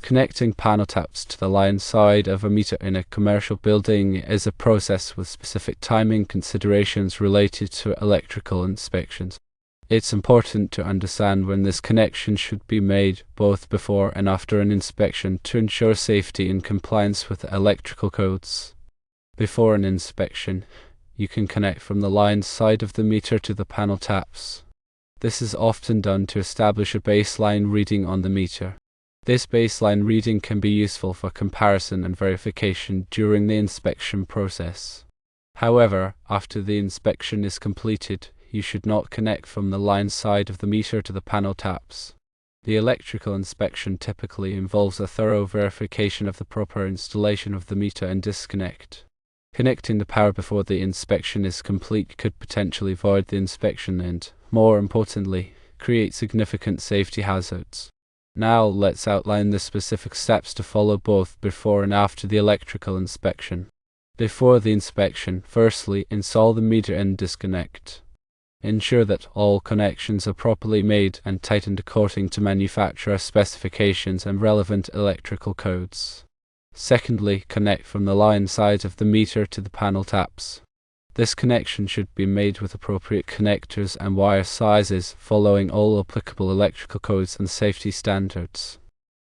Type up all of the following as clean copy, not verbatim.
Connecting panel taps to the line side of a meter in a commercial building is a process with specific timing considerations related to electrical inspections. It's important to understand when this connection should be made, both before and after an inspection, to ensure safety and compliance with electrical codes. Before an inspection, you can connect from the line side of the meter to the panel taps. This is often done to establish a baseline reading on the meter. This baseline reading can be useful for comparison and verification during the inspection process. However, after the inspection is completed, you should not connect from the line side of the meter to the panel taps. The electrical inspection typically involves a thorough verification of the proper installation of the meter and disconnect. Connecting the power before the inspection is complete could potentially void the inspection and, more importantly, create significant safety hazards. Now let's outline the specific steps to follow both before and after the electrical inspection. Before the inspection, firstly, install the meter and disconnect. Ensure that all connections are properly made and tightened according to manufacturer specifications and relevant electrical codes. Secondly, connect from the line side of the meter to the panel taps. This connection should be made with appropriate connectors and wire sizes, following all applicable electrical codes and safety standards.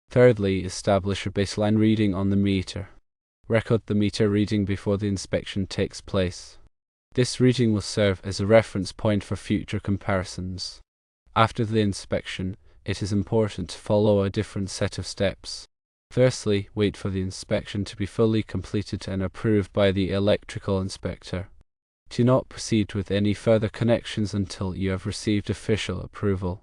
Thirdly, establish a baseline reading on the meter. Record the meter reading before the inspection takes place. This reading will serve as a reference point for future comparisons. After the inspection, it is important to follow a different set of steps. Firstly, wait for the inspection to be fully completed and approved by the electrical inspector. Do not proceed with any further connections until you have received official approval.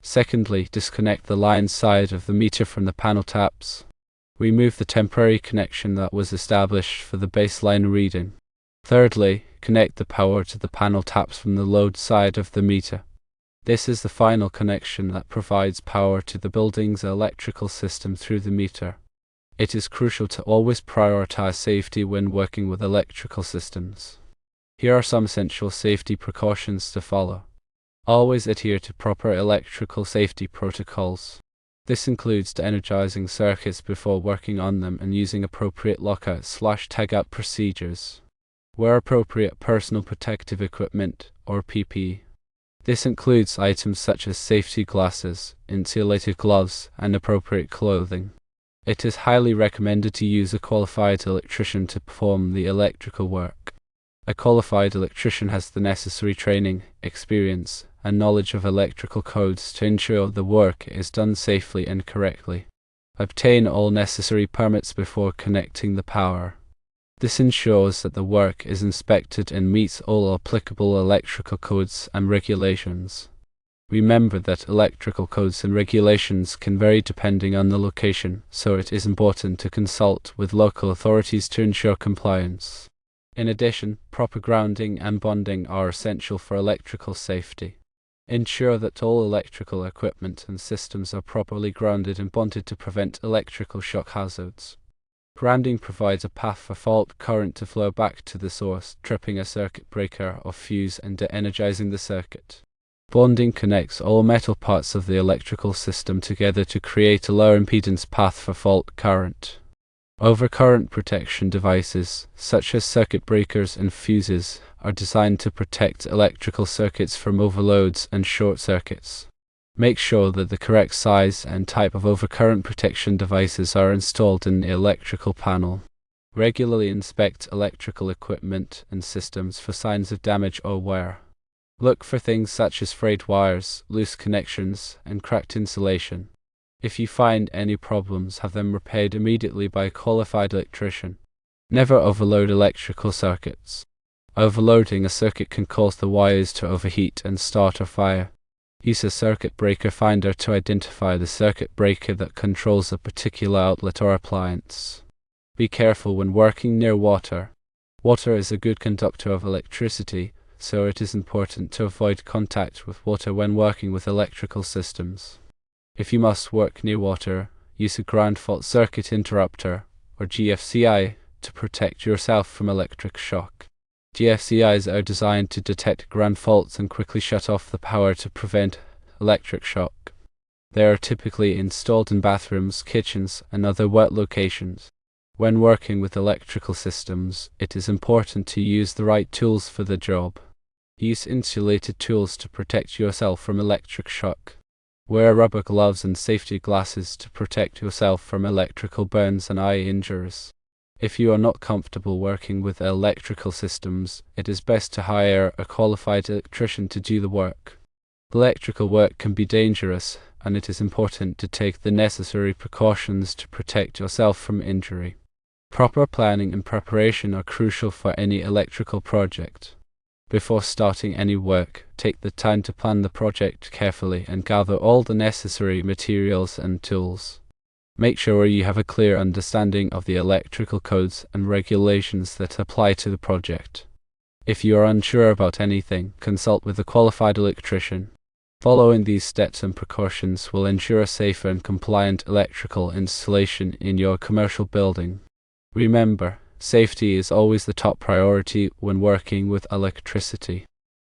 Secondly, disconnect the line side of the meter from the panel taps. Remove the temporary connection that was established for the baseline reading. Thirdly, connect the power to the panel taps from the load side of the meter. This is the final connection that provides power to the building's electrical system through the meter. It is crucial to always prioritize safety when working with electrical systems. Here are some essential safety precautions to follow. Always adhere to proper electrical safety protocols. This includes de-energizing circuits before working on them and using appropriate lockout/tagout procedures. Wear appropriate personal protective equipment, or PPE. This includes items such as safety glasses, insulated gloves, and appropriate clothing. It is highly recommended to use a qualified electrician to perform the electrical work. A qualified electrician has the necessary training, experience, and knowledge of electrical codes to ensure the work is done safely and correctly. Obtain all necessary permits before connecting the power. This ensures that the work is inspected and meets all applicable electrical codes and regulations. Remember that electrical codes and regulations can vary depending on the location, so it is important to consult with local authorities to ensure compliance. In addition, proper grounding and bonding are essential for electrical safety. Ensure that all electrical equipment and systems are properly grounded and bonded to prevent electrical shock hazards. Grounding provides a path for fault current to flow back to the source, tripping a circuit breaker or fuse and de-energizing the circuit. Bonding connects all metal parts of the electrical system together to create a low impedance path for fault current. Overcurrent protection devices, such as circuit breakers and fuses, are designed to protect electrical circuits from overloads and short circuits. Make sure that the correct size and type of overcurrent protection devices are installed in the electrical panel. Regularly inspect electrical equipment and systems for signs of damage or wear. Look for things such as frayed wires, loose connections, and cracked insulation. If you find any problems, have them repaired immediately by a qualified electrician. Never overload electrical circuits. Overloading a circuit can cause the wires to overheat and start a fire. Use a circuit breaker finder to identify the circuit breaker that controls a particular outlet or appliance. Be careful when working near water. Water is a good conductor of electricity, so it is important to avoid contact with water when working with electrical systems. If you must work near water, use a ground fault circuit interrupter, or GFCI, to protect yourself from electric shock. GFCIs are designed to detect ground faults and quickly shut off the power to prevent electric shock. They are typically installed in bathrooms, kitchens, and other wet locations. When working with electrical systems, it is important to use the right tools for the job. Use insulated tools to protect yourself from electric shock. Wear rubber gloves and safety glasses to protect yourself from electrical burns and eye injuries. If you are not comfortable working with electrical systems, it is best to hire a qualified electrician to do the work. Electrical work can be dangerous, and it is important to take the necessary precautions to protect yourself from injury. Proper planning and preparation are crucial for any electrical project. Before starting any work, take the time to plan the project carefully and gather all the necessary materials and tools. Make sure you have a clear understanding of the electrical codes and regulations that apply to the project. If you are unsure about anything, consult with a qualified electrician. Following these steps and precautions will ensure a safe and compliant electrical installation in your commercial building. Remember, safety is always the top priority when working with electricity.